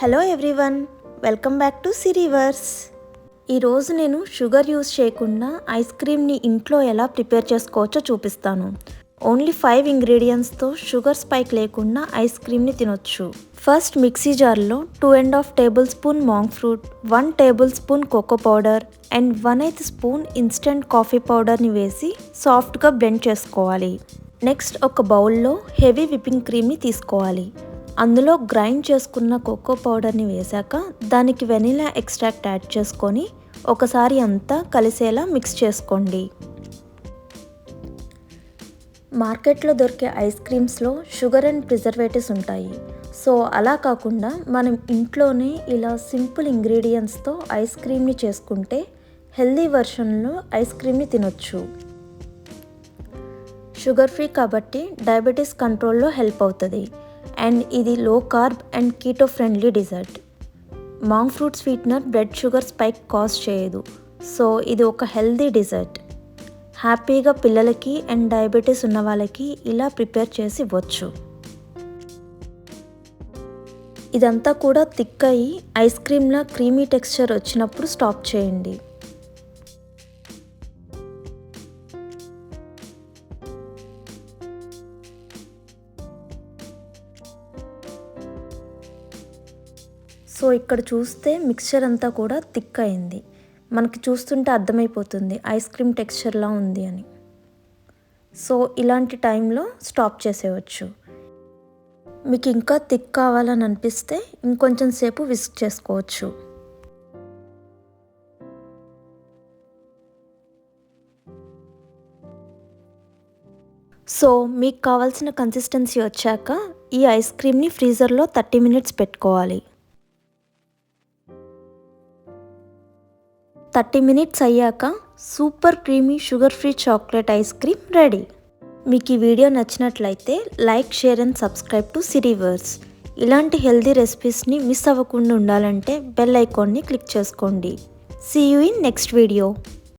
Hello everyone, welcome back to Siriverse. ఈరోజు నేను sugar use చేయకుండా ఐస్ క్రీమ్ని ఇంట్లో ఎలా ప్రిపేర్ చేసుకోవచ్చో చూపిస్తాను. ఓన్లీ 5 ఇంగ్రీడియంట్స్తో షుగర్ స్పైక్ లేకుండా ఐస్ క్రీమ్ని తినొచ్చు. ఫస్ట్ మిక్సీ జార్లో 2.5 tablespoon monk fruit, 1 tablespoon cocoa powder and 1/8 spoon instant coffee పౌడర్ని వేసి సాఫ్ట్గా బ్లెండ్ చేసుకోవాలి. నెక్స్ట్ ఒక బౌల్లో హెవీ విప్పింగ్ క్రీమ్ని తీసుకోవాలి. అందులో గ్రైండ్ చేసుకున్న కోకో పౌడర్ని వేశాక దానికి వెనిలా ఎక్స్ట్రాక్ట్ యాడ్ చేసుకొని ఒకసారి అంతా కలిసేలా మిక్స్ చేసుకోండి. మార్కెట్లో దొరికే ఐస్ క్రీమ్స్లో షుగర్ అండ్ ప్రిజర్వేటివ్స్ ఉంటాయి. సో అలా కాకుండా మనం ఇంట్లోనే ఇలా సింపుల్ ఇంగ్రీడియంట్స్తో ఐస్ క్రీమ్ని చేసుకుంటే హెల్దీ వెర్షన్లో ఐస్ క్రీమ్ని తినొచ్చు. షుగర్ ఫ్రీ కాబట్టి డయాబెటీస్ కంట్రోల్లో హెల్ప్ అవుతుంది. అండ్ ఇది low carb and keto friendly dessert. Monk fruit sweetener blood sugar spike cause చేయదు. సో ఇది ఒక హెల్దీ డిజర్ట్. హ్యాపీగా పిల్లలకి అండ్ డయాబెటీస్ ఉన్న వాళ్ళకి ఇలా ప్రిపేర్ చేసి ఇవ్వచ్చు. ఇదంతా కూడా థిక్ అయ్యి ఐస్ క్రీమ్లా క్రీమీ టెక్స్చర్ వచ్చినప్పుడు స్టాప్ చేయండి. సో ఇక్కడ చూస్తే మిక్చర్ అంతా కూడా థిక్ అయింది. మనకి చూస్తుంటే అర్థమైపోతుంది ఐస్ క్రీమ్ టెక్స్చర్లా ఉంది అని. సో ఇలాంటి టైంలో స్టాప్ చేసేయచ్చు. మీకు ఇంకా థిక్ కావాలని అనిపిస్తే ఇంకొంచెం సేపు విస్క్ చేసుకోవచ్చు. సో మీకు కావాల్సిన కన్సిస్టెన్సీ వచ్చాక ఈ ఐస్ క్రీమ్ని ఫ్రీజర్లో 30 మినిట్స్ పెట్టుకోవాలి. 30 మినిట్స్ అయ్యాక super creamy sugar free chocolate ice cream ready. మీకు ఈ వీడియో నచ్చినట్లయితే like, share and subscribe to Siriverse. ఇలాంటి హెల్దీ రెసిపీస్ని మిస్ అవ్వకుండా ఉండాలంటే బెల్ ఐకాన్ని క్లిక్ చేసుకోండి. See you in next video.